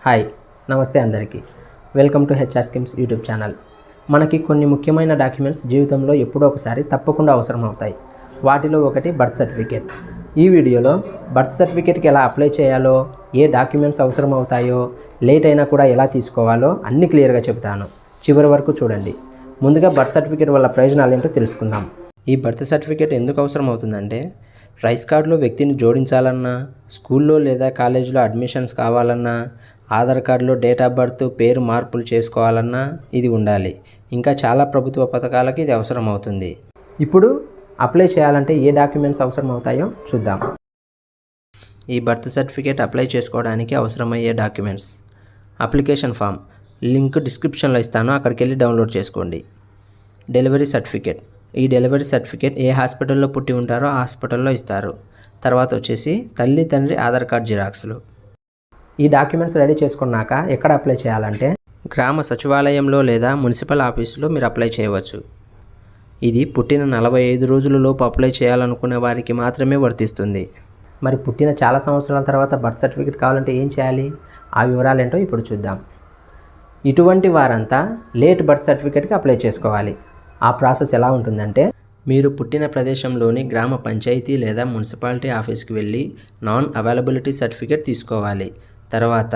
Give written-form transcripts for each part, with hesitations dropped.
Hi నమస్తే అందరికీ welcome to HR schemes YouTube channel. మనకి కొన్ని ముఖ్యమైన డాక్యుమెంట్స్ జీవితంలో ఎప్పుడో ఒకసారి తప్పకుండా అవసరం అవుతాయి. వాటిలో ఒకటి బర్త్ సర్టిఫికేట్. ఈ వీడియోలో బర్త్ సర్టిఫికేట్కి ఎలా అప్లై చేయాలో, ఏ డాక్యుమెంట్స్ అవసరం అవుతాయో, లేట్ అయినా కూడా ఎలా తీసుకోవాలో అన్నీ క్లియర్గా చెబుతాను. చివరి వరకు చూడండి. ముందుగా బర్త్ సర్టిఫికేట్ వల్ల ప్రయోజనాలు ఏంటో తెలుసుకుందాం. ఈ బర్త్ సర్టిఫికేట్ ఎందుకు అవసరం అవుతుందంటే, రైస్ కార్డులో వ్యక్తిని జోడించాలన్నా, స్కూల్లో లేదా కాలేజీలో అడ్మిషన్స్ కావాలన్నా, ఆధార్ కార్డులో డేట్ ఆఫ్ బర్త్ పేరు మార్పులు చేసుకోవాలన్నా ఇది ఉండాలి. ఇంకా చాలా ప్రభుత్వ పథకాలకి ఇది అవసరం అవుతుంది. ఇప్పుడు అప్లై చేయాలంటే ఏ డాక్యుమెంట్స్ అవసరం అవుతాయో చూద్దాం. ఈ బర్త్ సర్టిఫికేట్ అప్లై చేసుకోవడానికి అవసరమయ్యే డాక్యుమెంట్స్: అప్లికేషన్ ఫామ్, లింక్ డిస్క్రిప్షన్లో ఇస్తాను, అక్కడికి వెళ్ళి డౌన్లోడ్ చేసుకోండి. డెలివరీ సర్టిఫికేట్, ఈ డెలివరీ సర్టిఫికేట్ ఏ హాస్పిటల్లో పుట్టి ఉంటారో ఆ హాస్పిటల్లో ఇస్తారు. తర్వాత వచ్చేసి తల్లి తండ్రి ఆధార్ కార్డ్ జిరాక్స్లు. ఈ డాక్యుమెంట్స్ రెడీ చేసుకున్నాక ఎక్కడ అప్లై చేయాలంటే, గ్రామ సచివాలయంలో లేదా మున్సిపల్ ఆఫీసులో మీరు అప్లై చేయవచ్చు. ఇది పుట్టిన 45 రోజులలోపు అప్లై చేయాలనుకునే వారికి మాత్రమే వర్తిస్తుంది. మరి పుట్టిన చాలా సంవత్సరాల తర్వాత బర్త్ సర్టిఫికేట్ కావాలంటే ఏం చేయాలి? ఆ వివరాలు ఏంటో ఇప్పుడు చూద్దాం. ఇటువంటి వారంతా లేట్ బర్త్ సర్టిఫికేట్కి అప్లై చేసుకోవాలి. ఆ ప్రాసెస్ ఎలా ఉంటుందంటే, మీరు పుట్టిన ప్రదేశంలోని గ్రామ పంచాయతీ లేదా మున్సిపాలిటీ ఆఫీస్కి వెళ్ళి నాన్ అవైలబిలిటీ సర్టిఫికేట్ తీసుకోవాలి. తర్వాత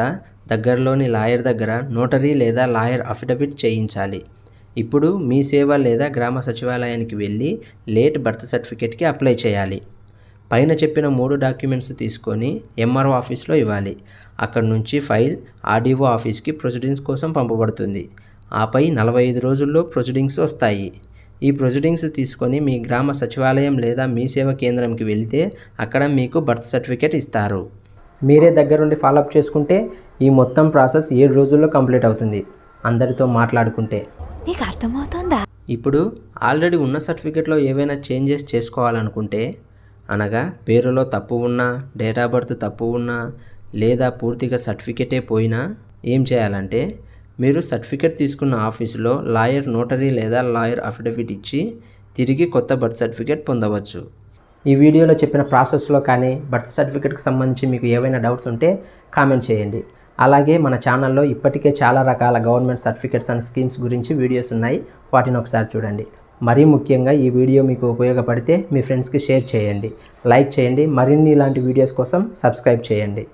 దగ్గరలోని లాయర్ దగ్గర నోటరీ లేదా లాయర్ అఫిడవిట్ చేయించాలి. ఇప్పుడు మీ సేవ లేదా గ్రామ సచివాలయానికి వెళ్ళి లేట్ బర్త్ సర్టిఫికేట్కి అప్లై చేయాలి. పైన చెప్పిన 3 డాక్యుమెంట్స్ తీసుకొని ఎంఆర్ఓ ఆఫీస్లో ఇవ్వాలి. అక్కడి నుంచి ఫైల్ ఆర్డీఓ ఆఫీస్కి ప్రొసీడింగ్స్ కోసం పంపబడుతుంది. ఆపై 45 రోజుల్లో ప్రొసీడింగ్స్ వస్తాయి. ఈ ప్రొసీడింగ్స్ తీసుకొని మీ గ్రామ సచివాలయం లేదా మీ సేవ కేంద్రంకి వెళితే అక్కడ మీకు బర్త్ సర్టిఫికేట్ ఇస్తారు. మీరే దగ్గరుండి ఫాలోఅప్ చేసుకుంటే ఈ మొత్తం ప్రాసెస్ 7 రోజుల్లో కంప్లీట్ అవుతుంది, అందరితో మాట్లాడుకుంటే. నీకు అర్థమవుతుందా? ఇప్పుడు ఆల్రెడీ ఉన్న సర్టిఫికేట్లో ఏవైనా చేంజెస్ చేసుకోవాలనుకుంటే, అనగా పేరులో తప్పు ఉన్నా, డేట్ ఆఫ్ బర్త్ తప్పు ఉన్నా, లేదా పూర్తిగా సర్టిఫికేటే పోయినా ఏం చేయాలంటే, మీరు సర్టిఫికేట్ తీసుకున్న ఆఫీసులో లాయర్ నోటరీ లేదా లాయర్ అఫిడవిట్ ఇచ్చి తిరిగి కొత్త బర్త్ సర్టిఫికేట్ పొందవచ్చు. ఈ వీడియోలో చెప్పిన ప్రాసెస్లో కానీ బర్త్ సర్టిఫికేట్కి సంబంధించి మీకు ఏవైనా డౌట్స్ ఉంటే కామెంట్ చేయండి. అలాగే మన ఛానల్లో ఇప్పటికే చాలా రకాల గవర్నమెంట్ సర్టిఫికేట్స్ అండ్ స్కీమ్స్ గురించి వీడియోస్ ఉన్నాయి, వాటిని ఒకసారి చూడండి. మరీ ముఖ్యంగా ఈ వీడియో మీకు ఉపయోగపడితే మీ ఫ్రెండ్స్కి షేర్ చేయండి, లైక్ చేయండి. మరిన్ని ఇలాంటి వీడియోస్ కోసం సబ్స్క్రైబ్ చేయండి.